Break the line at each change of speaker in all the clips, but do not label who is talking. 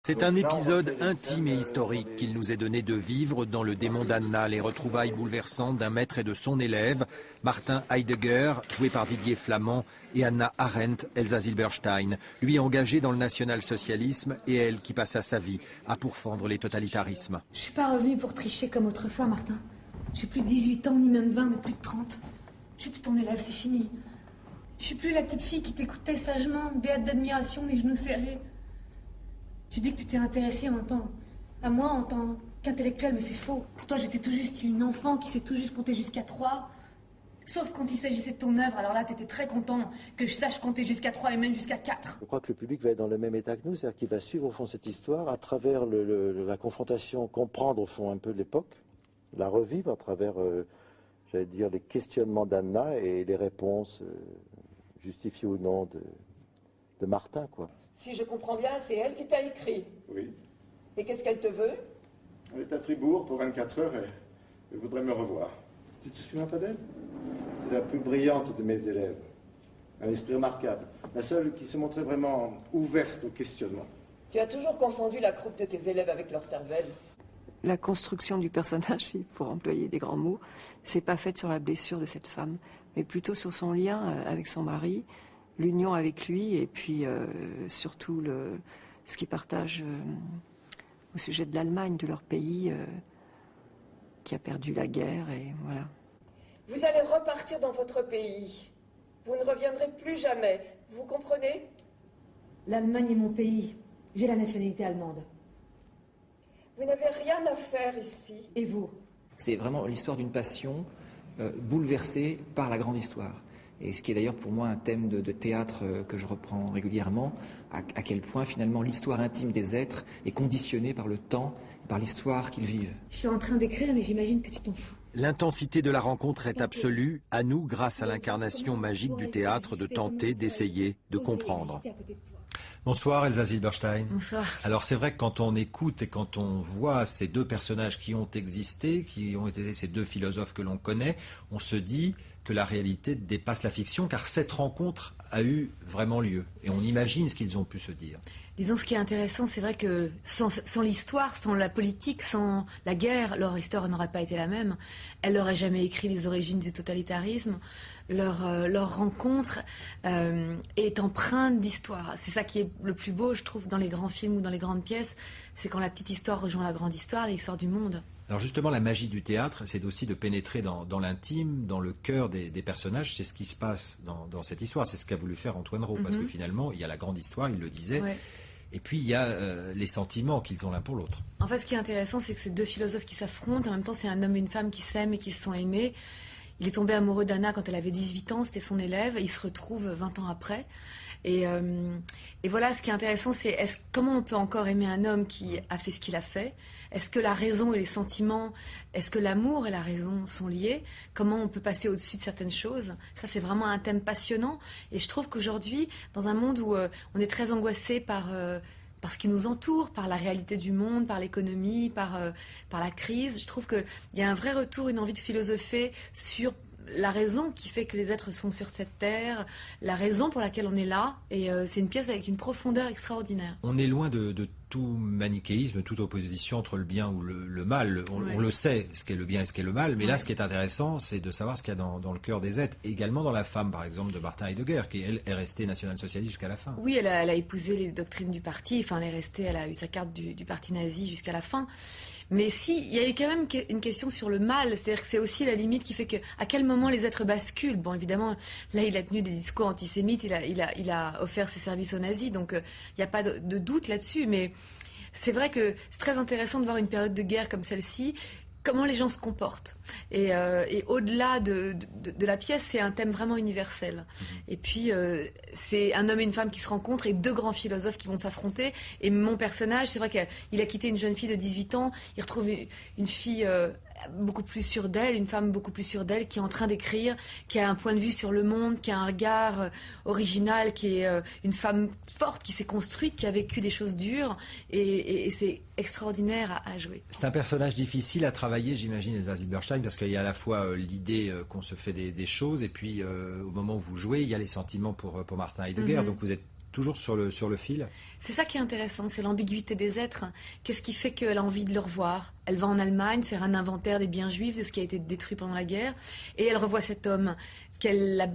C'est un épisode intime et historique qu'il nous est donné de vivre dans Le démon d'Anna, les retrouvailles bouleversantes d'un maître et de son élève, Martin Heidegger, joué par Didier Flamand, et Hannah Arendt, Elsa Zilberstein, lui engagé dans le national-socialisme et elle qui passa sa vie à pourfendre les totalitarismes.
Je suis pas revenue pour tricher comme autrefois, Martin. J'ai plus de 18 ans, ni même 20, mais plus de 30. Je suis plus ton élève, c'est fini. Je suis plus la petite fille qui t'écoutait sagement, béate d'admiration, les genoux serrés. Tu dis que tu t'es intéressée à moi en tant qu'intellectuelle, mais c'est faux. Pour toi, j'étais tout juste une enfant qui sait tout juste compter jusqu'à 3. Sauf quand il s'agissait de ton œuvre, alors là, t'étais très content que je sache compter jusqu'à 3 et même jusqu'à 4.
Je crois que le public va être dans le même état que nous, c'est-à-dire qu'il va suivre au fond cette histoire à travers la confrontation, comprendre au fond un peu l'époque, la revivre à travers, j'allais dire, les questionnements d'Anna et les réponses justifiées ou non de Martin, quoi.
Si je comprends bien, c'est elle qui t'a écrit.
Oui.
Et qu'est-ce qu'elle te veut?
Elle est à Fribourg pour 24 heures et elle voudrait me revoir. Tu te souviens pas d'elle? C'est la plus brillante de mes élèves. Un esprit remarquable. La seule qui se montrait vraiment ouverte au questionnement.
Tu as toujours confondu la croupe de tes élèves avec leur cervelle.
La construction du personnage, pour employer des grands mots, c'est pas faite sur la blessure de cette femme, mais plutôt sur son lien avec son mari, l'union avec lui et puis surtout ce qu'ils partagent au sujet de l'Allemagne, de leur pays qui a perdu la guerre et voilà.
Vous allez repartir dans votre pays. Vous ne reviendrez plus jamais. Vous comprenez?
L'Allemagne est mon pays. J'ai la nationalité allemande.
Vous n'avez rien à faire ici.
Et vous?
C'est vraiment l'histoire d'une passion bouleversée par la grande histoire. Et ce qui est d'ailleurs pour moi un thème de théâtre que je reprends régulièrement, à quel point finalement l'histoire intime des êtres est conditionnée par le temps, par l'histoire qu'ils vivent.
Je suis en train d'écrire, mais j'imagine que tu t'en fous.
L'intensité de la rencontre est absolue, à nous, grâce à l'incarnation magique du théâtre, de tenter, d'essayer, de comprendre. Bonsoir Elsa Zilberstein.
Bonsoir.
Alors c'est vrai que quand on écoute et quand on voit ces deux personnages qui ont existé, qui ont été ces deux philosophes que l'on connaît, on se dit que la réalité dépasse la fiction, car cette rencontre a eu vraiment lieu. Et on imagine ce qu'ils ont pu se dire.
Disons, ce qui est intéressant, c'est vrai que sans l'histoire, sans la politique, sans la guerre, leur histoire n'aurait pas été la même. Elle n'aurait jamais écrit les origines du totalitarisme. Leur rencontre est empreinte d'histoire. C'est ça qui est le plus beau, je trouve, dans les grands films ou dans les grandes pièces. C'est quand la petite histoire rejoint la grande histoire, l'histoire du monde.
Alors justement, la magie du théâtre, c'est aussi de pénétrer dans l'intime, dans le cœur des personnages. C'est ce qui se passe dans cette histoire. C'est ce qu'a voulu faire Antoine Rau, parce que finalement, il y a la grande histoire, il le disait. Ouais. Et puis, il y a les sentiments qu'ils ont l'un pour l'autre.
En fait, ce qui est intéressant, c'est que c'est deux philosophes qui s'affrontent. En même temps, c'est un homme et une femme qui s'aiment et qui se sont aimés. Il est tombé amoureux d'Anna quand elle avait 18 ans, c'était son élève. Ils se retrouvent 20 ans après. Et voilà, ce qui est intéressant, c'est comment on peut encore aimer un homme qui a fait ce qu'il a fait? Est-ce que la raison et les sentiments, est-ce que l'amour et la raison sont liés? Comment on peut passer au-dessus de certaines choses? Ça, c'est vraiment un thème passionnant. Et je trouve qu'aujourd'hui, dans un monde où on est très angoissé par ce qui nous entoure, par la réalité du monde, par l'économie, par la crise, je trouve qu'il y a un vrai retour, une envie de philosopher sur la raison qui fait que les êtres sont sur cette terre, la raison pour laquelle on est là, et c'est une pièce avec une profondeur extraordinaire.
On est loin de tout manichéisme, toute opposition entre le bien ou le mal. On le sait, ce qu'est le bien et ce qu'est le mal, mais là, ce qui est intéressant, c'est de savoir ce qu'il y a dans le cœur des êtres, également dans la femme, par exemple, de Martin Heidegger, qui, elle, est restée national-socialiste jusqu'à la fin.
Oui, elle a épousé les doctrines du parti, enfin, elle a eu sa carte du parti nazi jusqu'à la fin. Mais si, il y a eu quand même une question sur le mal, c'est-à-dire que c'est aussi la limite qui fait que à quel moment les êtres basculent. Bon, évidemment, là, il a tenu des discours antisémites, il a offert ses services aux nazis, donc il n'y a pas de doute là-dessus. Mais c'est vrai que c'est très intéressant de voir une période de guerre comme celle-ci, comment les gens se comportent. Et au-delà de la pièce, c'est un thème vraiment universel. Et puis, c'est un homme et une femme qui se rencontrent et deux grands philosophes qui vont s'affronter. Et mon personnage, c'est vrai qu'il a quitté une jeune fille de 18 ans, il retrouve une fille beaucoup plus sûre d'elle, une femme beaucoup plus sûre d'elle, qui est en train d'écrire, qui a un point de vue sur le monde, qui a un regard original, qui est une femme forte, qui s'est construite, qui a vécu des choses dures, et c'est extraordinaire à jouer.
C'est un personnage difficile à travailler, j'imagine, Elsa Zilberstein, parce qu'il y a à la fois l'idée qu'on se fait des choses, et puis au moment où vous jouez, il y a les sentiments pour Martin Heidegger, donc vous êtes toujours sur le fil.
C'est ça qui est intéressant, c'est l'ambiguïté des êtres. Qu'est-ce qui fait qu'elle a envie de le revoir? Elle va en Allemagne faire un inventaire des biens juifs, de ce qui a été détruit pendant la guerre, et elle revoit cet homme qu'elle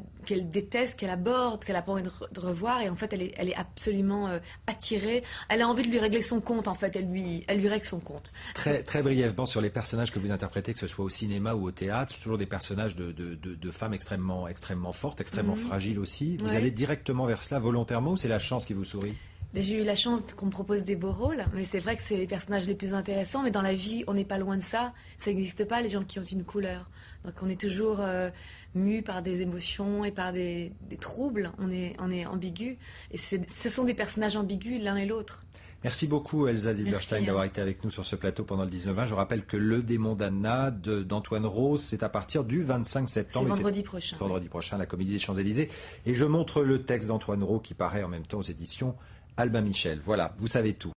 déteste, qu'elle aborde, qu'elle n'a pas envie de revoir, et en fait elle est absolument attirée. Elle a envie de lui régler son compte, en fait, elle lui règle son compte.
Très, très brièvement sur les personnages que vous interprétez, que ce soit au cinéma ou au théâtre, c'est toujours des personnages de femmes extrêmement fortes, extrêmement fragiles aussi. Vous allez directement vers cela volontairement ou c'est la chance qui vous sourit?
J'ai eu la chance qu'on me propose des beaux rôles, mais c'est vrai que c'est les personnages les plus intéressants. Mais dans la vie, on n'est pas loin de ça. Ça n'existe pas, les gens qui ont une couleur. Donc on est toujours mu par des émotions et par des troubles. On est ambigu. Et ce sont des personnages ambigus l'un et l'autre.
Merci beaucoup Elsa Zilberstein d'avoir été avec nous sur ce plateau pendant le 19-20. Je rappelle que Le démon d'Anna d'Antoine Rose, c'est à partir du 25 septembre.
C'est vendredi prochain.
Vendredi prochain, à la Comédie des Champs-Élysées. Et je montre le texte d'Antoine Rose qui paraît en même temps aux éditions Albin Michel. Voilà, vous savez tout.